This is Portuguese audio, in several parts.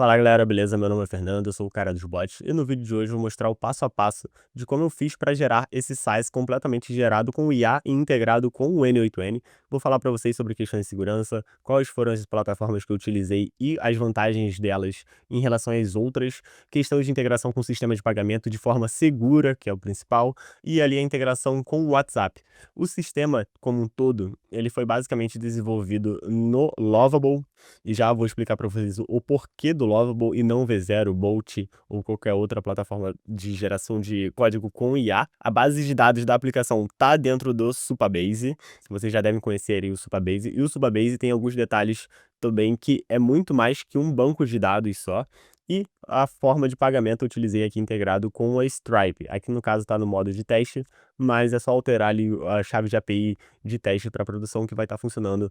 Fala galera, beleza? Meu nome é Fernando, eu sou o cara dos bots e no vídeo de hoje eu vou mostrar o passo a passo de como eu fiz para gerar esse size completamente gerado com o IA e integrado com o N8N. Vou falar para vocês sobre questões de segurança, quais foram as plataformas que eu utilizei e as vantagens delas em relação às outras, questões de integração com o sistema de pagamento de forma segura, que é o principal, e ali a integração com o WhatsApp. O sistema como um todo, ele foi basicamente desenvolvido no Lovable, e já vou explicar para vocês o porquê do Lovable e não V0, Bolt ou qualquer outra plataforma de geração de código com IA. A base de dados da aplicação está dentro do Supabase. Vocês já devem conhecer aí o Supabase. E o Supabase tem alguns detalhes também que é muito mais que um banco de dados só. E a forma de pagamento eu utilizei aqui integrado com a Stripe. Aqui no caso está no modo de teste, mas é só alterar ali a chave de API de teste para produção que vai estar funcionando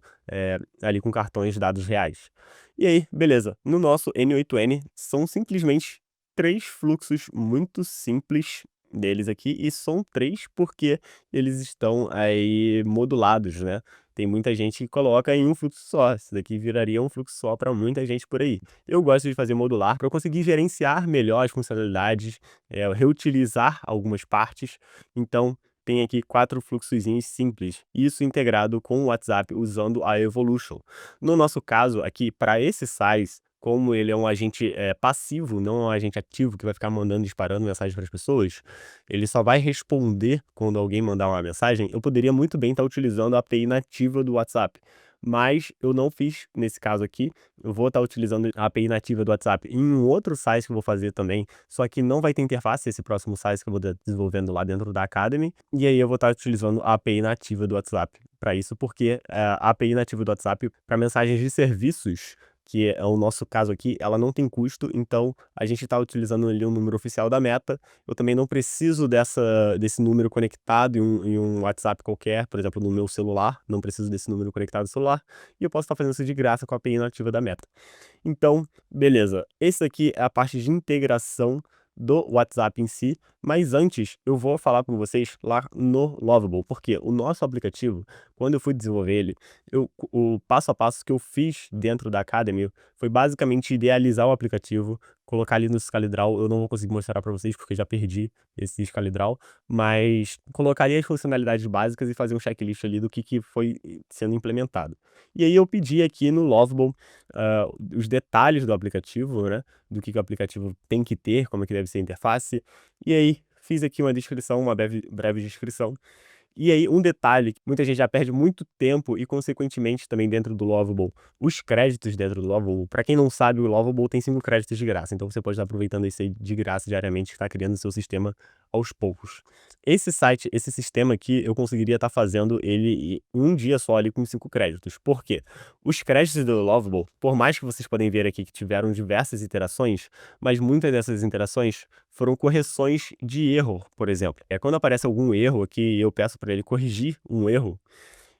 ali com cartões de dados reais. E aí, beleza. No nosso N8N, são simplesmente 3 fluxos muito simples deles aqui, e são 3 porque eles estão aí modulados, né. Tem muita gente que coloca em um fluxo só, isso daqui viraria um fluxo só para muita gente por aí. Eu gosto de fazer modular para eu conseguir gerenciar melhor as funcionalidades, reutilizar algumas partes, então tem aqui 4 fluxozinhos simples, isso integrado com o WhatsApp usando a Evolution. No nosso caso aqui, para esse size, como ele é um agente passivo, não um agente ativo que vai ficar mandando, disparando mensagem para as pessoas, ele só vai responder quando alguém mandar uma mensagem. Eu poderia muito bem estar utilizando a API nativa do WhatsApp, mas eu não fiz nesse caso aqui. Eu vou estar utilizando a API nativa do WhatsApp em um outro size que eu vou fazer também, só que não vai ter interface, esse próximo size que eu vou estar desenvolvendo lá dentro da Academy, e aí eu vou estar utilizando a API nativa do WhatsApp para isso, porque a API nativa do WhatsApp para mensagens de serviços, que é o nosso caso aqui, ela não tem custo, então a gente está utilizando ali um número oficial da Meta. Eu também não preciso desse número conectado em um WhatsApp qualquer, por exemplo, no meu celular, não preciso desse número conectado no celular, e eu posso estar fazendo isso de graça com a API nativa da Meta. Então, beleza. Esse aqui é a parte de integração do WhatsApp em si, mas antes eu vou falar com vocês lá no Lovable, porque o nosso aplicativo, quando eu fui desenvolver ele, o passo a passo que eu fiz dentro da Academy foi basicamente idealizar o aplicativo, colocar ali no ScaleDraw. Eu não vou conseguir mostrar para vocês porque já perdi esse ScaleDraw, mas colocaria as funcionalidades básicas e fazer um checklist ali do que foi sendo implementado. E aí eu pedi aqui no Lovable os detalhes do aplicativo, né, do que o aplicativo tem que ter, como é que deve ser a interface, e aí fiz aqui uma descrição, uma breve descrição. E aí, um detalhe, que muita gente já perde muito tempo e, consequentemente, também dentro do Lovable, os créditos dentro do Lovable. Para quem não sabe, o Lovable tem 5 créditos de graça, então você pode estar aproveitando isso aí de graça diariamente, que está criando o seu sistema aos poucos. Esse site, esse sistema aqui, eu conseguiria estar fazendo ele em um dia só ali com 5 créditos. Por quê? Os créditos do Lovable, por mais que vocês podem ver aqui que tiveram diversas interações, mas muitas dessas interações foram correções de erro, por exemplo. Quando aparece algum erro aqui e eu peço para ele corrigir um erro,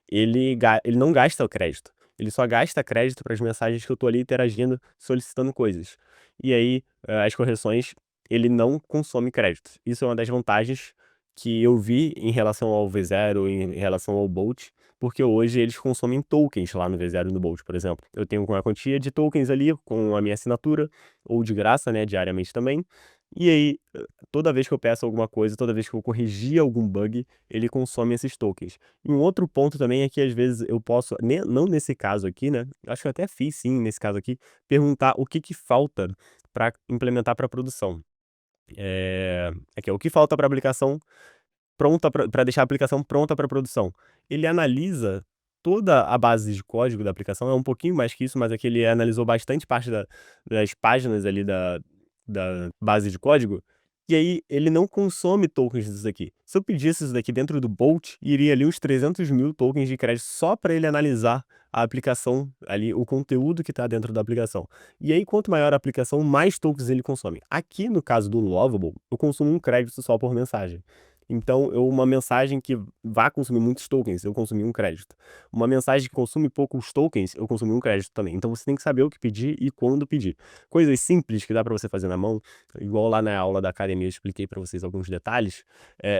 ele não gasta o crédito. Ele só gasta crédito para as mensagens que eu estou ali interagindo, solicitando coisas. E aí, as correções, ele não consome créditos. Isso é uma das vantagens que eu vi em relação ao V0, em relação ao Bolt, porque hoje eles consomem tokens lá no V0 e no Bolt, por exemplo. Eu tenho uma quantia de tokens ali com a minha assinatura, ou de graça, né, diariamente também. E aí, toda vez que eu peço alguma coisa, toda vez que eu corrigir algum bug, ele consome esses tokens. E um outro ponto também é que às vezes eu posso, não nesse caso aqui, né, acho que eu até fiz sim nesse caso aqui, perguntar o que falta para implementar para produção. Aqui, ó, o que falta para a aplicação pronta para deixar a aplicação pronta para produção. Ele analisa toda a base de código da aplicação, é um pouquinho mais que isso, mas aqui ele analisou bastante parte das páginas ali da base de código, e aí ele não consome tokens disso daqui. Se eu pedisse isso daqui dentro do Bolt, iria ali uns 300.000 tokens de crédito só para ele analisar a aplicação, ali o conteúdo que está dentro da aplicação. E aí, quanto maior a aplicação, mais tokens ele consome. Aqui no caso do Lovable, eu consumo um crédito só por mensagem. Então, uma mensagem que vá consumir muitos tokens, eu consumi um crédito. Uma mensagem que consome poucos tokens, eu consumi um crédito também. Então, você tem que saber o que pedir e quando pedir. Coisas simples que dá para você fazer na mão, igual lá na aula da academia eu expliquei para vocês alguns detalhes,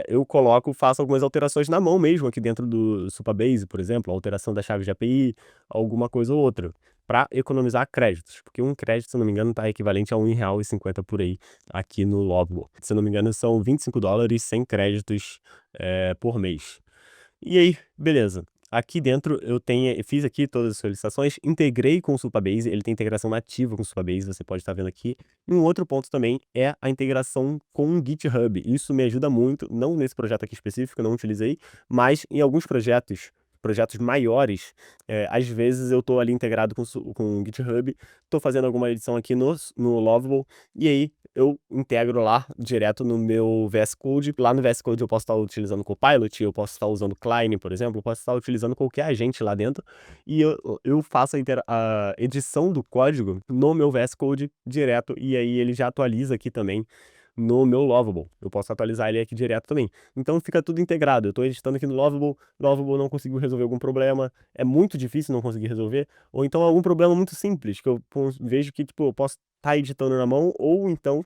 eu faço algumas alterações na mão mesmo, aqui dentro do Supabase, por exemplo, alteração da chave de API, alguma coisa ou outra. para economizar créditos, porque um crédito, se eu não me engano, está equivalente a R$ 1,50 por aí, aqui no Lovable. Se eu não me engano, são $25 100 créditos por mês. E aí, beleza. Aqui dentro eu fiz aqui todas as solicitações, integrei com o Supabase, ele tem integração nativa com o Supabase, você pode estar vendo aqui. E um outro ponto também é a integração com o GitHub. Isso me ajuda muito, não nesse projeto aqui específico, eu não utilizei, mas em alguns projetos maiores, às vezes eu estou ali integrado com o GitHub, estou fazendo alguma edição aqui no Lovable, e aí eu integro lá direto no meu VS Code. Lá no VS Code eu posso estar utilizando o Copilot, eu posso estar usando o Klein, por exemplo, eu posso estar utilizando qualquer agente lá dentro, e eu faço a edição do código no meu VS Code direto, e aí ele já atualiza aqui também no meu Lovable. Eu posso atualizar ele aqui direto também. Então fica tudo integrado. Eu estou editando aqui no Lovable não conseguiu resolver algum problema, é muito difícil não conseguir resolver, ou então algum problema muito simples, que eu vejo que, tipo, eu posso estar editando na mão, ou então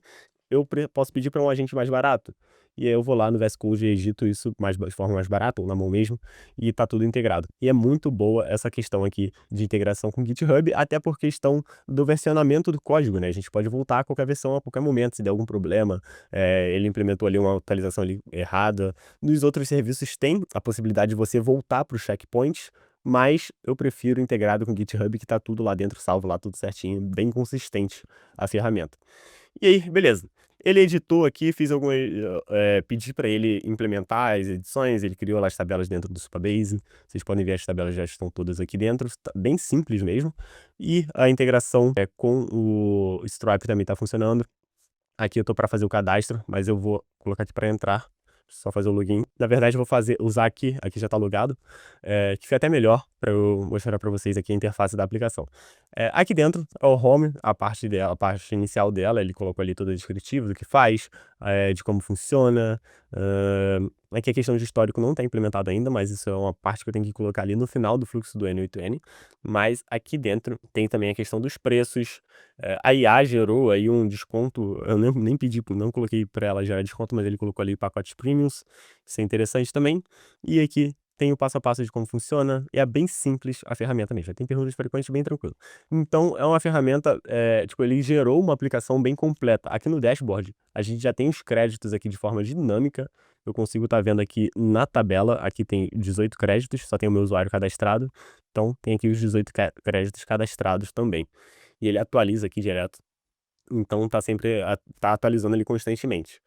posso pedir para um agente mais barato. E aí eu vou lá no VS Code e edito isso de forma mais barata, ou na mão mesmo, e tá tudo integrado. E é muito boa essa questão aqui de integração com o GitHub, até por questão do versionamento do código, né? A gente pode voltar a qualquer versão a qualquer momento, se der algum problema, ele implementou ali uma atualização ali errada. Nos outros serviços tem a possibilidade de você voltar para os checkpoints, mas eu prefiro integrado com o GitHub, que tá tudo lá dentro, salvo lá, tudo certinho, bem consistente a ferramenta. E aí, beleza. Ele editou aqui, pedi para ele implementar as edições, ele criou lá as tabelas dentro do Supabase. Vocês podem ver, as tabelas já estão todas aqui dentro, tá bem simples mesmo. E a integração com o Stripe também está funcionando. Aqui eu tô para fazer o cadastro, mas eu vou colocar aqui para entrar, só fazer o login. Na verdade, eu vou usar aqui já tá logado, que fica até melhor para eu mostrar para vocês aqui a interface da aplicação. Aqui dentro é o home, a parte inicial dela, ele colocou ali todo o descritivo do que faz, de como funciona. Aqui a questão de histórico não está implementada ainda, mas isso é uma parte que eu tenho que colocar ali no final do fluxo do N8N. Mas aqui dentro tem também a questão dos preços. A IA gerou aí um desconto, eu nem pedi, não coloquei para ela gerar desconto, mas ele colocou ali pacotes premiums, isso é interessante também. E aqui tem o passo a passo de como funciona, e é bem simples a ferramenta mesmo, tem perguntas frequentes bem tranquilo. Então é uma ferramenta, tipo, ele gerou uma aplicação bem completa. Aqui no dashboard, a gente já tem os créditos aqui de forma dinâmica, eu consigo estar vendo aqui na tabela, aqui tem 18 créditos, só tem o meu usuário cadastrado, então tem aqui os 18 créditos cadastrados também. E ele atualiza aqui direto, então tá sempre tá atualizando ele constantemente.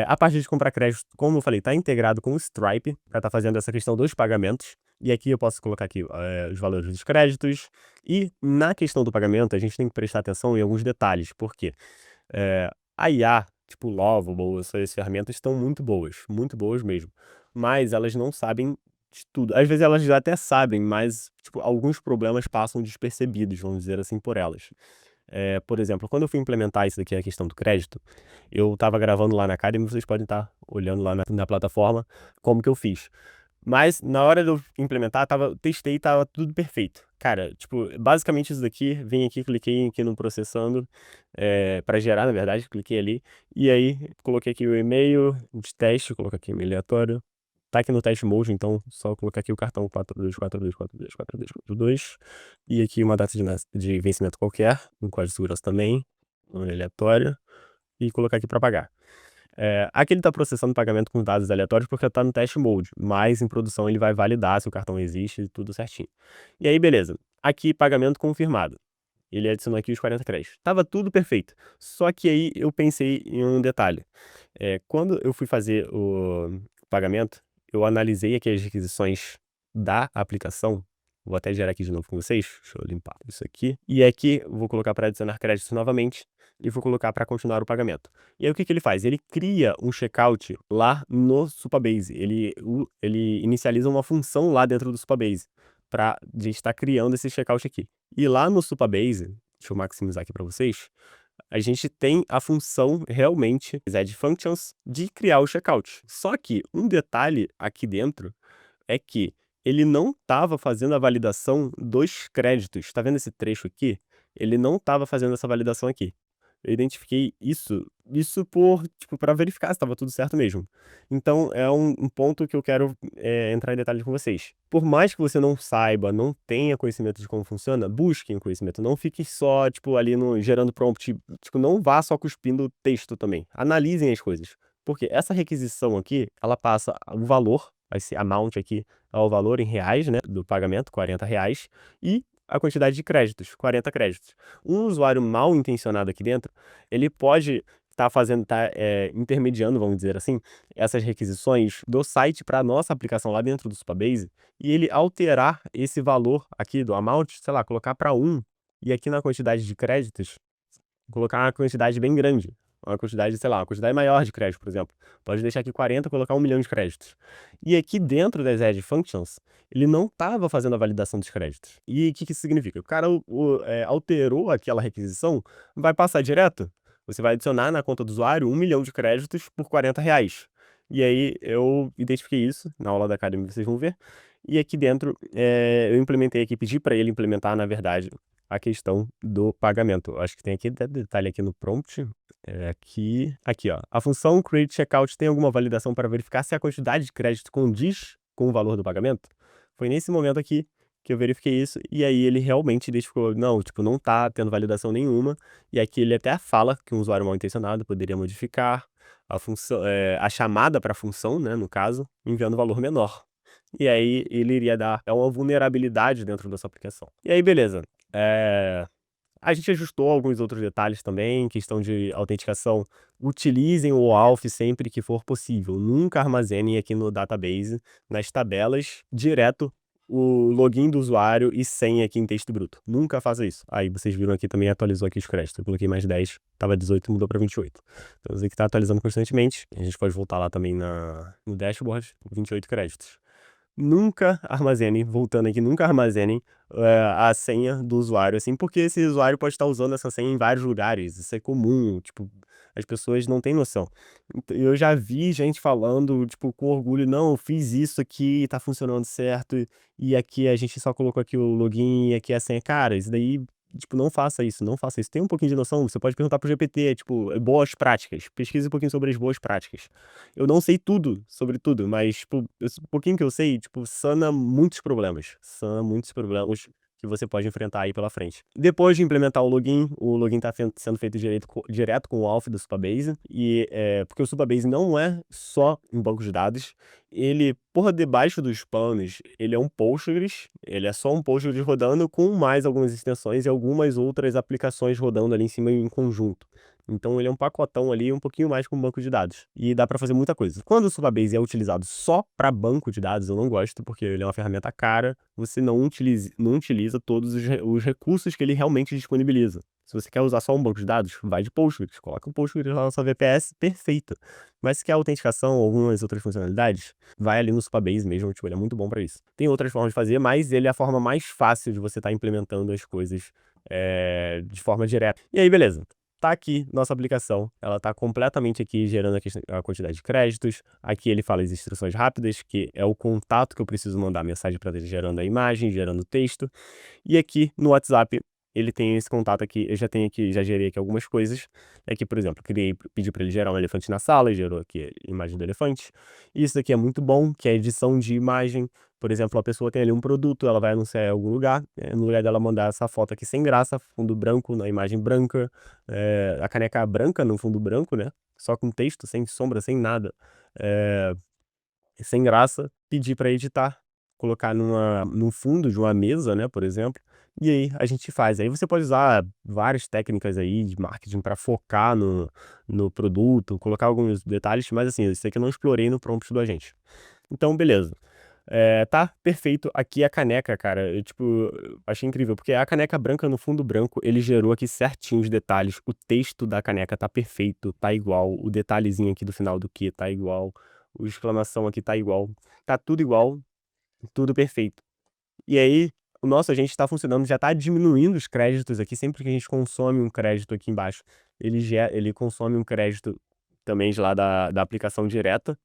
A parte de comprar crédito, como eu falei, tá integrado com o Stripe, para estar fazendo essa questão dos pagamentos, e aqui eu posso colocar aqui os valores dos créditos, e na questão do pagamento a gente tem que prestar atenção em alguns detalhes, porque a IA, tipo Lovable, essas ferramentas estão muito boas mesmo, mas elas não sabem de tudo. Às vezes elas já até sabem, mas tipo, alguns problemas passam despercebidos, vamos dizer assim, por elas. Por exemplo, quando eu fui implementar isso daqui, a questão do crédito, eu estava gravando lá na Academy, vocês podem estar olhando lá na plataforma como que eu fiz. Mas na hora de eu implementar, testei, tava tudo perfeito. Cara, tipo, basicamente isso daqui, vim aqui, cliquei aqui no processando, para gerar, na verdade, cliquei ali, e aí coloquei aqui o e-mail de teste, coloquei aqui e-mail aleatório, tá aqui no teste mode, então só colocar aqui o cartão 42424242, e aqui uma data de vencimento qualquer, um código de segurança também, nome aleatório, e colocar aqui para pagar. Aqui ele está processando o pagamento com dados aleatórios porque está no test mode, mas em produção ele vai validar se o cartão existe e tudo certinho. E aí, beleza. Aqui, pagamento confirmado. Ele adicionou aqui os 40 créditos. Tava tudo perfeito. Só que aí eu pensei em um detalhe. Quando eu fui fazer o pagamento, eu analisei aqui as requisições da aplicação. Vou até gerar aqui de novo com vocês. Deixa eu limpar isso aqui. E aqui eu vou colocar para adicionar créditos novamente e vou colocar para continuar o pagamento. E aí o que ele faz? Ele cria um checkout lá no Supabase. Ele inicializa uma função lá dentro do Supabase para a gente estar criando esse checkout aqui. E lá no Supabase, deixa eu maximizar aqui para vocês, a gente tem a função realmente, add functions, de criar o checkout. Só que um detalhe aqui dentro é que ele não estava fazendo a validação dos créditos. Tá vendo esse trecho aqui? Ele não estava fazendo essa validação aqui. eu identifiquei isso por, tipo, pra verificar se estava tudo certo mesmo. Então é um ponto que eu quero, entrar em detalhes com vocês. Por mais que você não saiba, não tenha conhecimento de como funciona, busquem o conhecimento, não fiquem só, tipo, ali no gerando prompt, tipo, não vá só cuspindo texto também, analisem as coisas. Porque essa requisição aqui, ela passa o valor, esse amount aqui, é o valor em reais, né, do pagamento, R$ 40, e a quantidade de créditos, 40 créditos. Um usuário mal intencionado aqui dentro, ele pode estar fazendo, intermediando, vamos dizer assim, essas requisições do site para a nossa aplicação lá dentro do Supabase, e ele alterar esse valor aqui do amount, sei lá, colocar para 1, e aqui na quantidade de créditos, colocar uma quantidade bem grande. Uma quantidade, sei lá, uma quantidade maior de crédito, por exemplo. Pode deixar aqui 40 e colocar 1 milhão de créditos. E aqui dentro das Edge Functions, ele não estava fazendo a validação dos créditos. E o que isso significa? O cara alterou aquela requisição, vai passar direto. Você vai adicionar na conta do usuário 1 milhão de créditos por R$ 40. E aí eu identifiquei isso, na aula da Academy vocês vão ver. E aqui dentro eu implementei aqui, pedi para ele implementar, na verdade, a questão do pagamento. Eu acho que tem aqui até detalhe aqui no prompt. Aqui, ó. A função create checkout tem alguma validação para verificar se a quantidade de crédito condiz com o valor do pagamento? Foi nesse momento aqui que eu verifiquei isso, e aí ele realmente identificou, não, tipo, não tá tendo validação nenhuma, e aqui ele até fala que um usuário mal intencionado poderia modificar a função, a chamada para a função, né, no caso, enviando valor menor. E aí ele iria dar uma vulnerabilidade dentro da sua aplicação. E aí beleza, a gente ajustou alguns outros detalhes também, questão de autenticação. Utilizem o OAuth sempre que for possível. Nunca armazenem aqui no database, nas tabelas, direto o login do usuário e senha aqui em texto bruto. Nunca faça isso. Aí vocês viram aqui também, atualizou aqui os créditos. Eu coloquei mais 10, estava 18 e mudou para 28. Então você que está atualizando constantemente. A gente pode voltar lá também no dashboard, 28 créditos. Nunca armazenem, voltando aqui, nunca armazenem a senha do usuário, assim, porque esse usuário pode estar usando essa senha em vários lugares. Isso é comum, tipo, as pessoas não têm noção. Eu já vi gente falando, tipo, com orgulho, não, eu fiz isso aqui, tá funcionando certo, e aqui a gente só colocou aqui o login e aqui a senha. Cara, isso daí, tipo, não faça isso, não faça isso. Tem um pouquinho de noção, você pode perguntar pro GPT, tipo, boas práticas. Pesquise um pouquinho sobre as boas práticas. Eu não sei tudo sobre tudo, mas, tipo, o pouquinho que eu sei, tipo, sana muitos problemas. Sana muitos problemas que você pode enfrentar aí pela frente. Depois de implementar o login tá sendo feito direto com o auth do Supabase, e porque o Supabase não é só um banco de dados, ele, por debaixo dos panos, ele é um Postgres, ele é só um Postgres rodando com mais algumas extensões e algumas outras aplicações rodando ali em cima em conjunto. Então ele é um pacotão ali, um pouquinho mais que um banco de dados. E dá para fazer muita coisa. Quando o Supabase é utilizado só para banco de dados, eu não gosto, porque ele é uma ferramenta cara, você não utiliza todos os recursos que ele realmente disponibiliza. Se você quer usar só um banco de dados, vai de Postgres, coloca o Postgres lá na sua VPS, perfeito. Mas se quer autenticação ou algumas outras funcionalidades, vai ali no Supabase mesmo, tipo, ele é muito bom para isso. Tem outras formas de fazer, mas ele é a forma mais fácil de você estar implementando as coisas de forma direta. E aí, beleza. Tá aqui nossa aplicação, ela tá completamente aqui gerando a quantidade de créditos. Aqui ele fala as instruções rápidas, que é o contato que eu preciso mandar a mensagem para ele, gerando a imagem, gerando o texto. E aqui no WhatsApp ele tem esse contato aqui, eu já tenho aqui, já gerei aqui algumas coisas. Aqui, por exemplo, pedi para ele gerar um elefante na sala, gerou aqui a imagem do elefante. Isso aqui é muito bom, que é a edição de imagem. Por exemplo, a pessoa tem ali um produto, ela vai anunciar em algum lugar, no lugar dela mandar essa foto aqui sem graça, fundo branco, na imagem branca, a caneca branca no fundo branco, né? Só com texto, sem sombra, sem nada. Eh, Sem graça, pedir para editar, colocar num fundo de uma mesa, né, por exemplo, e aí a gente faz. Aí você pode usar várias técnicas aí de marketing para focar no produto, colocar alguns detalhes, mas assim, isso aqui eu não explorei no prompt do agente. Então beleza. Tá perfeito. Aqui a caneca, cara, eu, tipo, eu achei incrível, porque a caneca branca no fundo branco, ele gerou aqui certinho os detalhes, o texto da caneca tá perfeito, tá igual, o detalhezinho aqui do final do que tá igual, o exclamação aqui tá igual, tá tudo igual, tudo perfeito. E aí, o nosso agente tá funcionando, já tá diminuindo os créditos aqui, sempre que a gente consome um crédito aqui embaixo, ele consome um crédito também de lá da aplicação direta,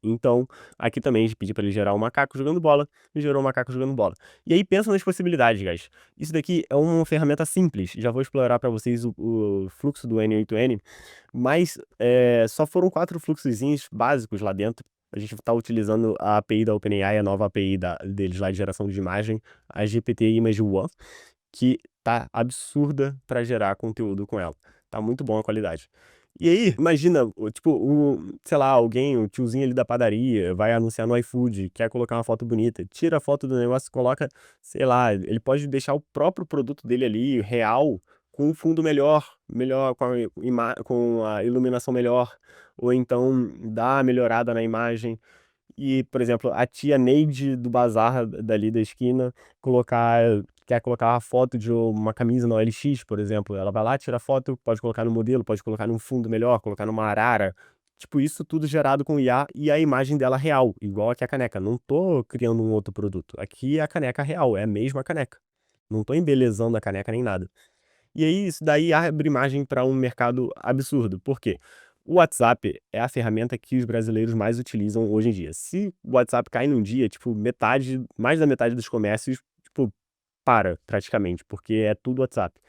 Então, aqui também a gente pediu para ele gerar um macaco jogando bola, e gerou um macaco jogando bola. E aí pensa nas possibilidades, guys. Isso daqui é uma ferramenta simples, já vou explorar para vocês o fluxo do N8N, mas só foram 4 fluxozinhos básicos lá dentro. A gente está utilizando a API da OpenAI, a nova API deles lá de geração de imagem, a GPT Image One, que tá absurda para gerar conteúdo com ela. Tá muito bom a qualidade. E aí, imagina, sei lá, alguém, o tiozinho ali da padaria, vai anunciar no iFood, quer colocar uma foto bonita, tira a foto do negócio, coloca, sei lá, ele pode deixar o próprio produto dele ali, real, com um fundo melhor, com a iluminação melhor, ou então dá uma melhorada na imagem. E, por exemplo, a tia Neide do bazar dali da esquina colocar quer colocar uma foto de uma camisa na OLX, por exemplo, ela vai lá, tira a foto, pode colocar no modelo, pode colocar num fundo melhor, colocar numa arara. Tipo, isso tudo gerado com IA e a imagem dela real, igual aqui a caneca. Não tô criando um outro produto. Aqui é a caneca real, é a mesma caneca. Não tô embelezando a caneca nem nada. E aí, isso daí abre margem para um mercado absurdo. Por quê? O WhatsApp é a ferramenta que os brasileiros mais utilizam hoje em dia. Se o WhatsApp cai num dia, tipo, mais da metade dos comércios, tipo, para praticamente, porque é tudo WhatsApp.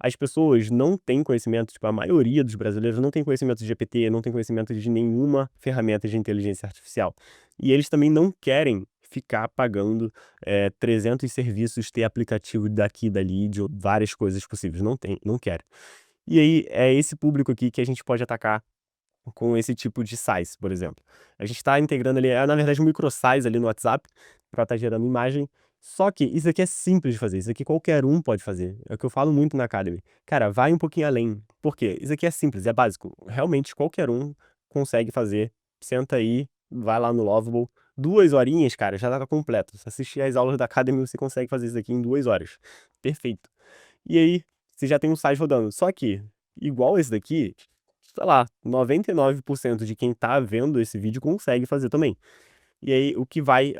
As pessoas não têm conhecimento, tipo, a maioria dos brasileiros não tem conhecimento de GPT, não tem conhecimento de nenhuma ferramenta de inteligência artificial. E eles também não querem ficar pagando 300 serviços, ter aplicativo daqui e dali, de várias coisas possíveis. Não tem, não querem. E aí, é esse público aqui que a gente pode atacar com esse tipo de size, por exemplo. A gente está integrando ali, na verdade, um microsize ali no WhatsApp para estar gerando imagem. Só que isso aqui é simples de fazer, isso aqui qualquer um pode fazer. É o que eu falo muito na Academy. Cara, vai um pouquinho além. Por quê? Isso aqui é simples, é básico. Realmente qualquer um consegue fazer. Senta aí, vai lá no Lovable. 2 horinhas, cara, já tá completo. Se assistir às aulas da Academy, você consegue fazer isso aqui em 2 horas. Perfeito. E aí, você já tem um site rodando. Só que, igual esse daqui, sei lá, 99% de quem tá vendo esse vídeo consegue fazer também. E aí, o que vai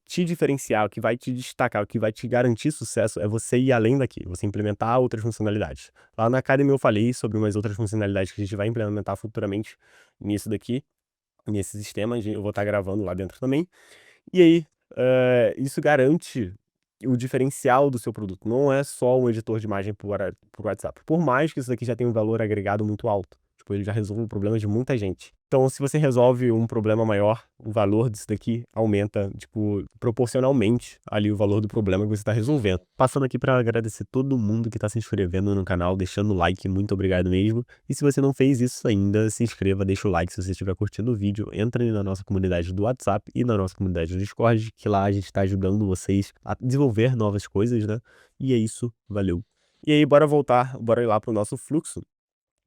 te diferenciar, o que vai te destacar, o que vai te garantir sucesso é você ir além daqui, você implementar outras funcionalidades. Lá na Academy eu falei sobre umas outras funcionalidades que a gente vai implementar futuramente nisso daqui, nesse sistema, eu vou estar gravando lá dentro também. E aí, isso garante o diferencial do seu produto. Não é só um editor de imagem por WhatsApp. Por mais que isso daqui já tenha um valor agregado muito alto. Tipo, ele já resolve o problema de muita gente. Então, se você resolve um problema maior, o valor disso daqui aumenta, tipo, proporcionalmente ali o valor do problema que você está resolvendo. Passando aqui para agradecer todo mundo que está se inscrevendo no canal, deixando o like, muito obrigado mesmo. E se você não fez isso ainda, se inscreva, deixa o like se você estiver curtindo o vídeo, entra na nossa comunidade do WhatsApp e na nossa comunidade do Discord, que lá a gente está ajudando vocês a desenvolver novas coisas, né? E é isso, valeu. E aí, bora ir lá para o nosso fluxo.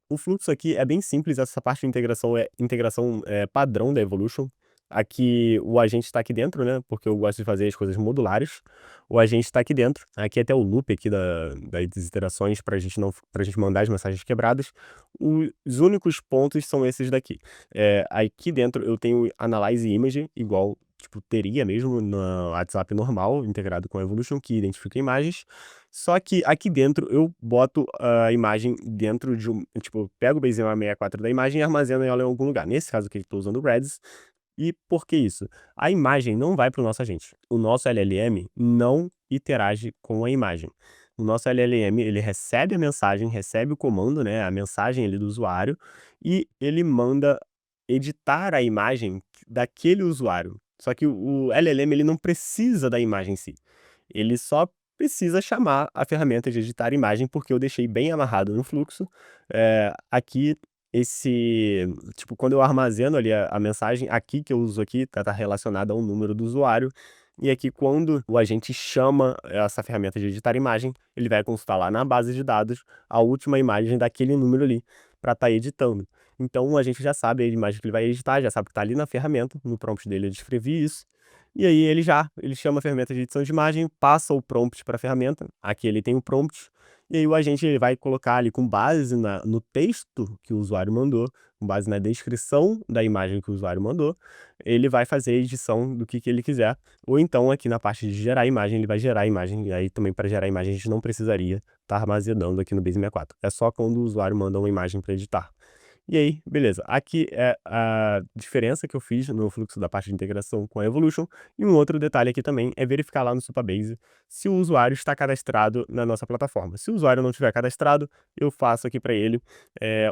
O fluxo aqui é bem simples, essa parte de integração é integração padrão da Evolution. Aqui o agente está aqui dentro, né? Porque eu gosto de fazer as coisas modulares. O agente está aqui dentro. Aqui é até o loop aqui das iterações para a gente mandar as mensagens quebradas. Os únicos pontos são esses daqui. Aqui dentro eu tenho Analyze Image, igual tipo, teria mesmo no WhatsApp normal, integrado com a Evolution, que identifica imagens. Só que aqui dentro eu boto a imagem dentro de tipo, eu pego o BaseMA64 da imagem e armazeno ela em algum lugar. Nesse caso aqui eu estou usando o Redis. E por que isso? A imagem não vai para o nosso agente. O nosso LLM não interage com a imagem. O nosso LLM, ele recebe a mensagem, recebe o comando, né, a mensagem ali do usuário, e ele manda editar a imagem daquele usuário. Só que o LLM, ele não precisa da imagem em si. Ele só precisa chamar a ferramenta de editar imagem, porque eu deixei bem amarrado no fluxo. Aqui, tipo, quando eu armazeno ali a mensagem, aqui que eu uso aqui, tá relacionada ao número do usuário. E aqui, quando o agente chama essa ferramenta de editar imagem, ele vai consultar lá na base de dados a última imagem daquele número ali, para estar editando. Então, a gente já sabe a imagem que ele vai editar, já sabe que está ali na ferramenta, no prompt dele eu descrevi isso. E aí ele chama a ferramenta de edição de imagem, passa o prompt para a ferramenta, aqui ele tem o prompt, e aí o agente ele vai colocar ali com base no texto que o usuário mandou, com base na descrição da imagem que o usuário mandou, ele vai fazer a edição do que ele quiser, ou então aqui na parte de gerar imagem, ele vai gerar a imagem, e aí também para gerar imagem a gente não precisaria estar armazenando aqui no Base 64, é só quando o usuário manda uma imagem para editar. E aí, beleza. Aqui é a diferença que eu fiz no fluxo da parte de integração com a Evolution. E um outro detalhe aqui também é verificar lá no Supabase se o usuário está cadastrado na nossa plataforma. Se o usuário não tiver cadastrado, eu faço aqui para ele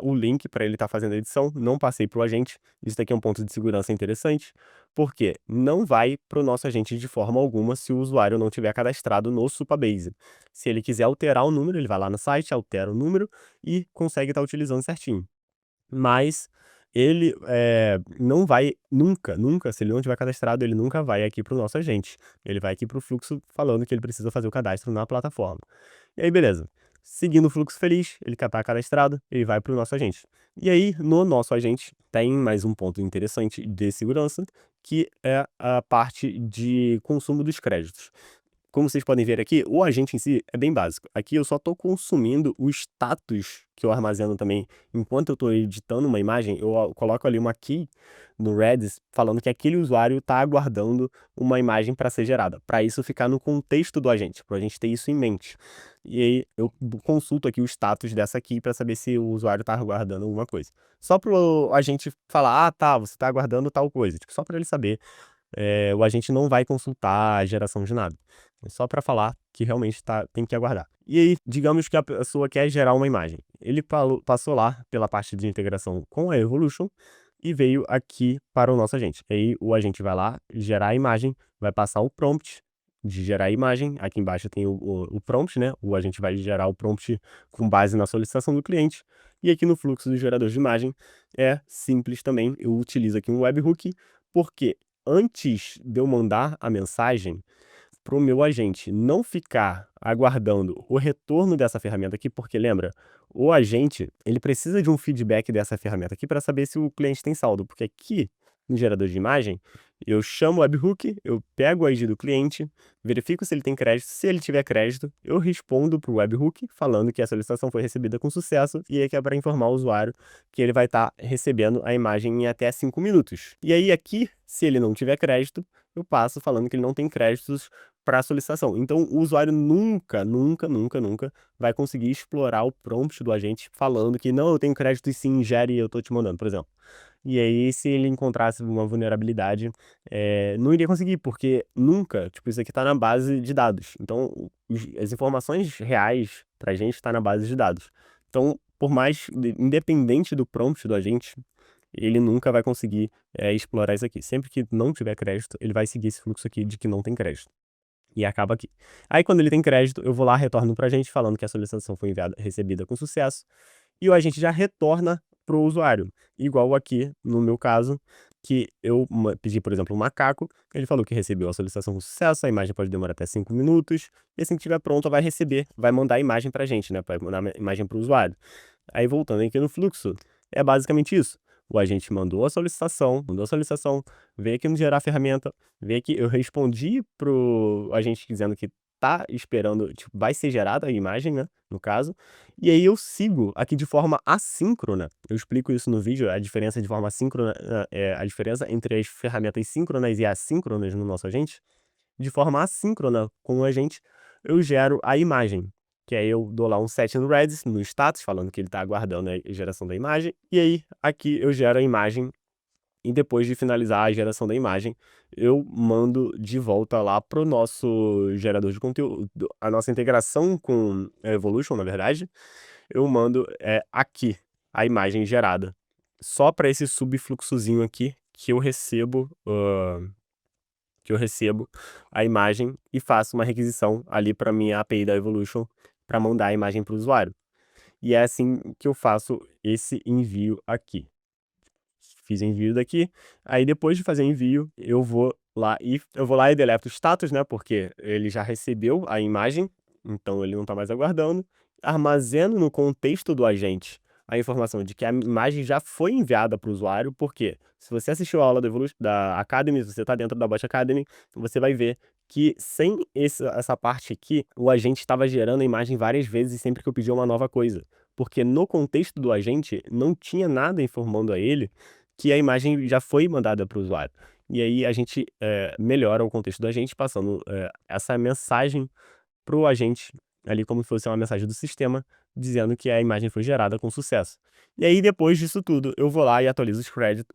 o link para ele estar fazendo a edição. Não passei para o agente. Isso daqui é um ponto de segurança interessante, porque não vai para o nosso agente de forma alguma se o usuário não tiver cadastrado no Supabase. Se ele quiser alterar o número, ele vai lá no site, altera o número e consegue estar utilizando certinho. Mas ele não vai nunca, nunca, se ele não tiver cadastrado, ele nunca vai aqui para o nosso agente. Ele vai aqui para o fluxo falando que ele precisa fazer o cadastro na plataforma. E aí, beleza. Seguindo o fluxo feliz, ele está cadastrado, ele vai para o nosso agente. E aí, no nosso agente, tem mais um ponto interessante de segurança, que é a parte de consumo dos créditos. Como vocês podem ver aqui, o agente em si é bem básico. Aqui eu só estou consumindo o status que eu armazeno também. Enquanto eu estou editando uma imagem, eu coloco ali uma key no Redis falando que aquele usuário está aguardando uma imagem para ser gerada. Para isso ficar no contexto do agente, para a gente ter isso em mente. E aí eu consulto aqui o status dessa key para saber se o usuário está aguardando alguma coisa. Só para o agente falar, ah, tá, você está aguardando tal coisa. Tipo, só para ele saber. O agente não vai consultar a geração de nada. É só para falar que realmente tem que aguardar. E aí, digamos que a pessoa quer gerar uma imagem. Ele passou lá pela parte de integração com a Evolution e veio aqui para o nosso agente. Aí o agente vai lá, gerar a imagem, vai passar o prompt de gerar a imagem. Aqui embaixo tem o prompt, né? O agente vai gerar o prompt com base na solicitação do cliente. E aqui no fluxo do gerador de imagem é simples também. Eu utilizo aqui um webhook, porque antes de eu mandar a mensagem para o meu agente não ficar aguardando o retorno dessa ferramenta aqui, porque lembra, o agente ele precisa de um feedback dessa ferramenta aqui para saber se o cliente tem saldo, porque aqui no gerador de imagem eu chamo o webhook, eu pego o ID do cliente, verifico se ele tem crédito, se ele tiver crédito, eu respondo para o webhook falando que a solicitação foi recebida com sucesso e aí que é para informar o usuário que ele vai estar recebendo a imagem em até 5 minutos. E aí aqui, se ele não tiver crédito, eu passo falando que ele não tem créditos para a solicitação. Então, o usuário nunca, nunca, nunca, nunca vai conseguir explorar o prompt do agente falando que não, eu tenho crédito e sim, gere e eu estou te mandando, por exemplo. E aí, se ele encontrasse uma vulnerabilidade, não iria conseguir, porque nunca, tipo, isso aqui está na base de dados. Então, as informações reais para a gente estão na base de dados. Então, por mais, independente do prompt do agente, ele nunca vai conseguir explorar isso aqui. Sempre que não tiver crédito, ele vai seguir esse fluxo aqui de que não tem crédito. E acaba aqui. Aí, quando ele tem crédito, eu vou lá, retorno para a gente falando que a solicitação foi recebida com sucesso. E o agente já retorna para o usuário. Igual aqui, no meu caso, que eu pedi, por exemplo, um macaco. Ele falou que recebeu a solicitação com sucesso, a imagem pode demorar até 5 minutos. E assim que estiver pronta, vai receber, vai mandar a imagem para a gente, né? Vai mandar a imagem para o usuário. Aí, voltando aqui no fluxo, é basicamente isso. O agente mandou a solicitação, veio aqui no gerar a ferramenta, veio aqui, eu respondi pro agente dizendo que tá esperando, tipo, vai ser gerada a imagem, né, no caso, e aí eu sigo aqui de forma assíncrona. Eu explico isso no vídeo, a diferença de forma assíncrona, a diferença entre as ferramentas síncronas e assíncronas no nosso agente. De forma assíncrona com o agente, eu gero a imagem. Que aí eu dou lá um set no Redis, no status, falando que ele está aguardando a geração da imagem. E aí, aqui eu gero a imagem. E depois de finalizar a geração da imagem, eu mando de volta lá pro nosso gerador de conteúdo, a nossa integração com a Evolution, na verdade. Eu mando aqui a imagem gerada. Só para esse subfluxozinho aqui que eu recebo a imagem e faço uma requisição ali para minha API da Evolution para mandar a imagem para o usuário. E é assim que eu faço esse envio aqui. Fiz envio daqui, aí depois de fazer envio, eu vou lá e deleto o status, né, porque ele já recebeu a imagem, então ele não está mais aguardando. Armazeno no contexto do agente a informação de que a imagem já foi enviada para o usuário, porque se você assistiu a aula da Academy, se você está dentro da Bot Academy, você vai ver que sem essa parte aqui, o agente estava gerando a imagem várias vezes sempre que eu pedia uma nova coisa. Porque no contexto do agente, não tinha nada informando a ele que a imagem já foi mandada para o usuário. E aí a gente melhora o contexto do agente, passando essa mensagem para o agente, ali como se fosse uma mensagem do sistema, dizendo que a imagem foi gerada com sucesso. E aí, depois disso tudo, eu vou lá e atualizo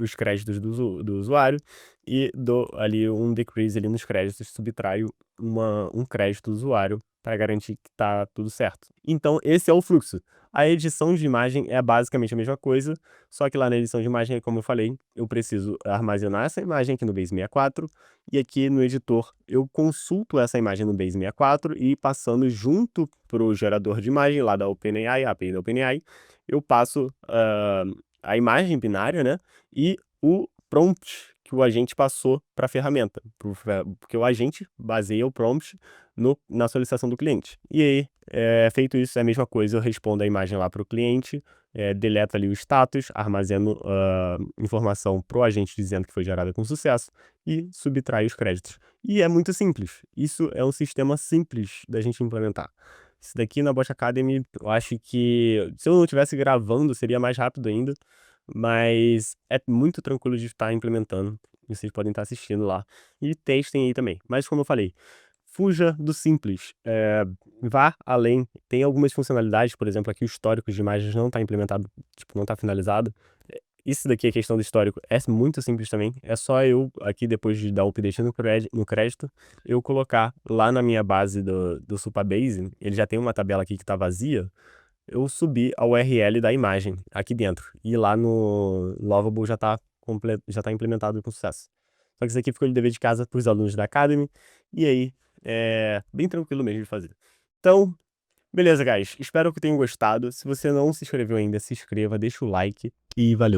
os créditos do usuário e dou ali um decrease ali nos créditos, subtraio um crédito do usuário para garantir que tá tudo certo. Então, esse é o fluxo. A edição de imagem é basicamente a mesma coisa, só que lá na edição de imagem, como eu falei, eu preciso armazenar essa imagem aqui no Base 64 e aqui no editor eu consulto essa imagem no Base 64 e passando junto para o gerador de imagem lá da OpenAI, a API da OpenAI, eu passo a imagem binária, né, e o prompt que o agente passou para a ferramenta, porque o agente baseia o prompt na solicitação do cliente. E aí, feito isso, é a mesma coisa, eu respondo a imagem lá para o cliente, deleto ali o status, armazeno informação para o agente dizendo que foi gerada com sucesso e subtraio os créditos. E é muito simples. Isso é um sistema simples da gente implementar. Isso daqui na Bot Academy, eu acho que se eu não estivesse gravando, seria mais rápido ainda, mas é muito tranquilo de estar implementando. Vocês podem estar assistindo lá e testem aí também. Mas como eu falei, fuja do simples, vá além. Tem algumas funcionalidades, por exemplo, aqui o histórico de imagens não está implementado, tipo, não está finalizado. Isso daqui, a questão do histórico, é muito simples também. É só eu, aqui depois de dar o update no crédito, eu colocar lá na minha base do Supabase, ele já tem uma tabela aqui que está vazia, eu subir a URL da imagem aqui dentro. E lá no Lovable já tá implementado com sucesso. Só que isso aqui ficou de dever de casa para os alunos da Academy. E aí, é bem tranquilo mesmo de fazer. Então, beleza, guys. Espero que tenham gostado. Se você não se inscreveu ainda, se inscreva, deixa o like e valeu!